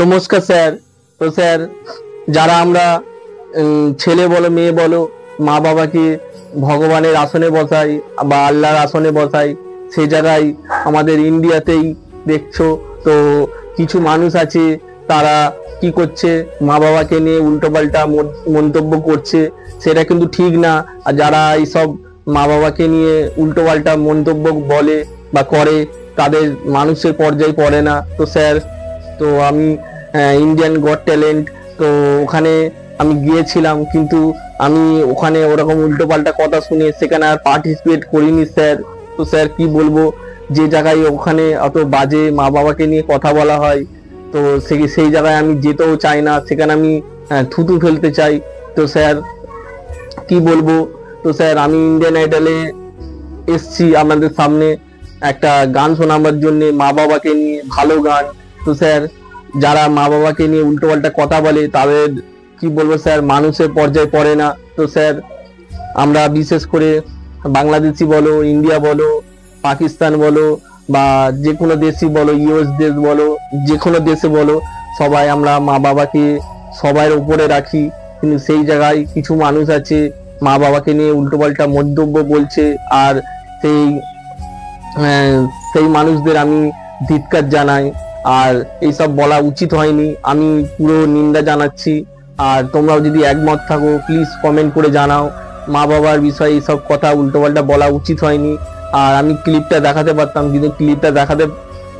নমস্কার স্যার। তো স্যার, যারা আমরা ছেলে বলো মেয়ে বলো মা বাবাকে ভগবানের আসনে বসাই বা আল্লাহর আসনে বসাই, সেই জায়গায় আমাদের ইন্ডিয়াতেই দেখছো তো কিছু মানুষ আছে, তারা কি করছে, মা বাবাকে নিয়ে উল্টোপাল্টা মন্তব্য করছে। সেটা কিন্তু ঠিক না। আর যারা এইসব মা বাবাকে নিয়ে উল্টোপাল্টা মন্তব্য বলে বা করে, তাদের মানুষের পর্যায়ে পড়ে না। তো স্যার, তো আমি ইন্ডিয়ান গড ট্যালেন্ট, তো ওখানে আমি গিয়েছিলাম, কিন্তু আমি ওখানে ওরকম উল্টোপাল্টা কথা শুনে সেখানে আর পার্টিসিপেট করিনি স্যার। তো স্যার কি বলবো, যে জায়গায় ওখানে অত বাজে মা বাবাকে নিয়ে কথা বলা হয়, তো সেই জায়গায় আমি যেতেও চাই না। সেখানে আমি থুতু ফেলতে চাই। তো স্যার কি বলবো, তো স্যার আমি ইন্ডিয়ান আইডলে এসছি আপনাদের সামনে একটা গান শোনাবার জন্য, মা বাবাকে নিয়ে ভালো গান। তো স্যার, যারা মা বাবাকে নিয়ে উল্টোপাল্টা কথা বলে, তাদের কি বলবো স্যার, মানুষের পর্যায়ে পড়ে না। তো স্যার, আমরা বিশেষ করে বাংলাদেশি বলো, ইন্ডিয়া বলো, পাকিস্তান বলো বা যে কোনো দেশই বলো, ইউএস দেশ বলো, যে কোনো দেশে বলো, সবাই আমরা মা বাবাকে সবার উপরে রাখি। কিন্তু সেই জায়গায় কিছু মানুষ আছে মা বাবাকে নিয়ে উল্টোপাল্টা মন্তব্য বলছে, আর সেই সেই মানুষদের আমি ধিক্কার জানাই। আর এইসব বলা উচিত হয়নি, আমি পুরো নিন্দা জানাচ্ছি। আর তোমরাও যদি একমত থাকো, প্লিজ কমেন্ট করে জানাও। মা বাবার বিষয়ে এইসব কথা উল্টোপাল্টা বলা উচিত হয়নি। আর আমি ক্লিপটা দেখাতে পারতাম, কিন্তু ক্লিপটা দেখাতে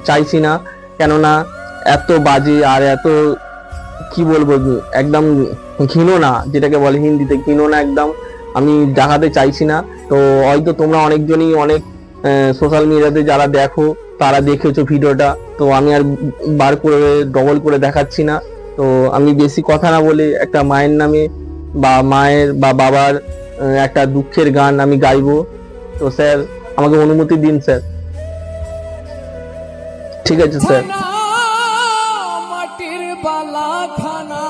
চাইছি না, কেননা এত বাজে আর এত কি বলবো, একদম ঘৃণা, যেটাকে বলে হিন্দিতে ঘৃণা, একদম আমি দেখাতে চাইছি না। তো হয়তো তোমরা অনেকজনই অনেক সোশ্যাল মিডিয়াতে যারা দেখো, তারা দেখেছো ভিডিওটা, তো আমি আর বার করে ডবল করে দেখাচ্ছি না। তো আমি বেশি কথা না বলে একটা মায়ের নামে বা মায়ের বা বাবার একটা দুঃখের গান আমি গাইবো। তো স্যার, আমাকে অনুমতি দিন স্যার। ঠিক আছে স্যার। মাটির বালা খানা,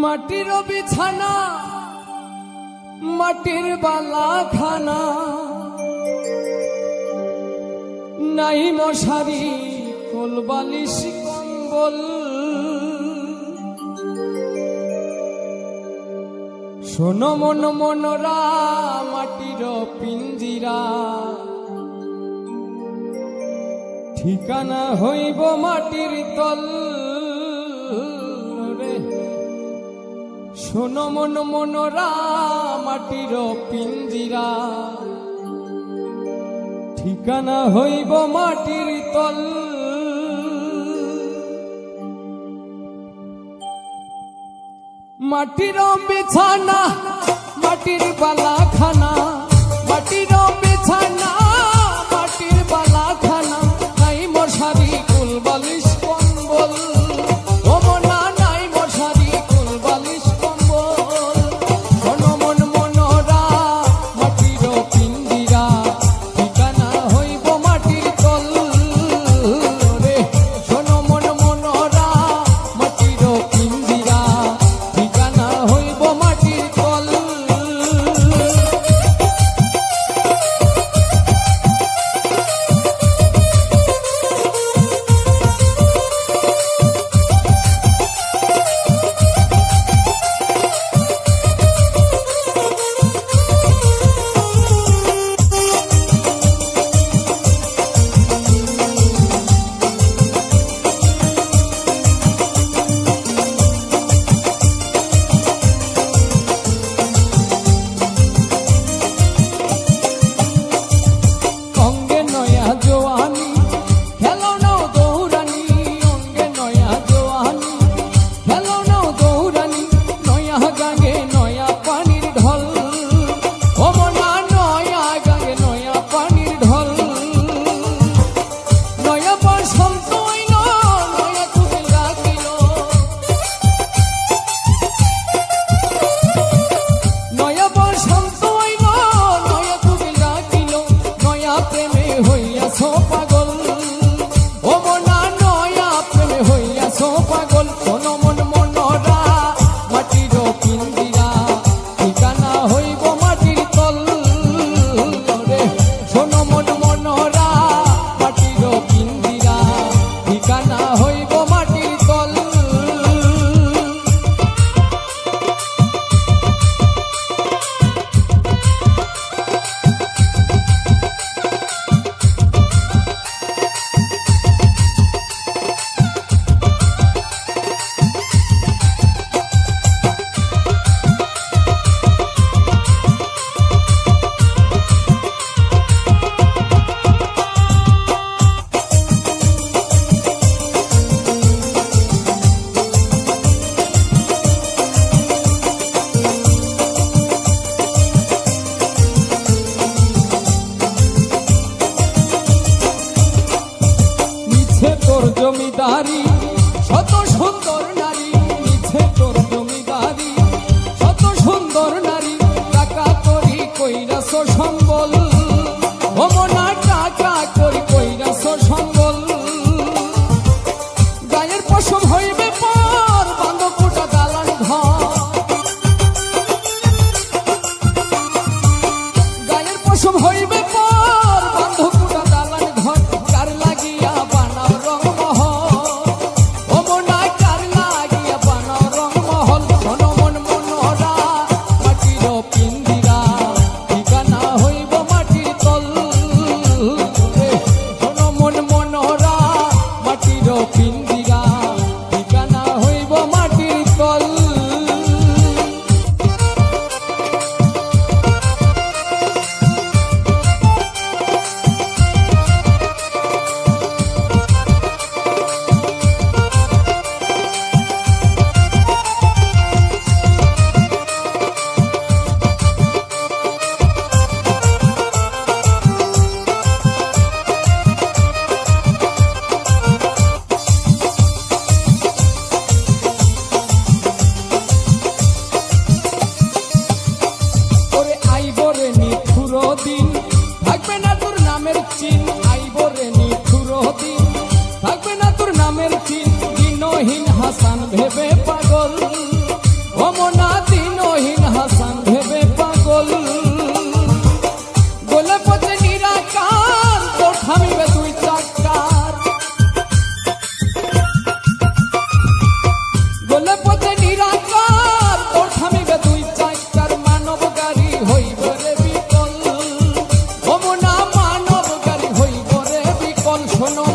মাটির বিছানা, মাটির বালা খানা, নাই মশারি কোল বালিশ কম্বল, শোনো মন মনরা মাটির পিঞ্জিরা, ঠিকানা হইব মাটির তল রে। শোনো মন মনরা মাটির পিঞ্জিরা, ঠিকানা হইব মাটির তল। মাটির বিছানা, মাটির বালা খানা, মাটির বিছানা, মাটির বালা খানা, নাই মশারি কুল বালিশ কম্বল, ও মনা নাই মশারি কুল বালিশ কম্বল, মন মন মনরা মাটির পিঞ্জিরা, ঠিকানা হইব মাটির তল রে। শোনো মন মনরা মাটির পিঞ্জিরা, ঠিকানা হইব মাটির তল। অঙ্গে নয়া জোয়ানি, খেলো নাও দৌড়ানি, অঙ্গে নয়া জোয়ানি, খেলো নাও দৌড়ানি, নয়া গাঙ্গে নয়া পানির ঢল, ও মনা নয়া গাঙ্গে নয়া পানির ঢল, নয়া বসন্ত আইল, নয়া কুমিল রাখিল, নয়া বসন্ত আইল, নয়া কুমিল রাখিল, নয়া প্রেমে হইয়াছো পাগল, ও মনা নয়া প্রেমে হইয়াছো পাগল, শোনো মন মনরা মাটির পিঞ্জিরা, ঠিকানা হইব মাটির তল রে। শোনো মন মনরা জমিদারি শত সুন্দর নারী, নিছে তোর জমিদারি শত সুন্দর নারী, টাকা করি কইরাছ সম্বল, ও মনা টাকা করি কইরাছ সম্বল। গায়ের পশম হইবে পর বান্ধবটা দালান ঘর, গায়ের পশম হইবে পর বান্ধবটা দালান ঘর। কার লাগিয়া বানাও রংমহল, ও মনা কার লাগিয়া বানাও রংমহল। শোনো মন মনোরা মাটির পিন্দিরা, ঠিকানা হইব মাটির তল। শোনো মন মনোরা মাটির পিন্দিরা, ঠিকানা হইব মাটির তল। ওরে আইব রে নিঠুর দিন, থাকবে না তোর নামের চিন। আইব রে নিঠুর দিন, থাকবে না তোর নামের চিন। দিনহীন হাসান ভেবে পাগল, ও মনা দিনহীন হাসান ভেবে পাগল। গোলে পচে নিরাকার তোর থামিবে দুই চাকার, গোলে পচে নিরাকার তোর থামিবে দুই চাকার। মানব গাড়ি হইব রে বিকল, ও মনা মানব গাড়ি হইব রে বিকল। শোনো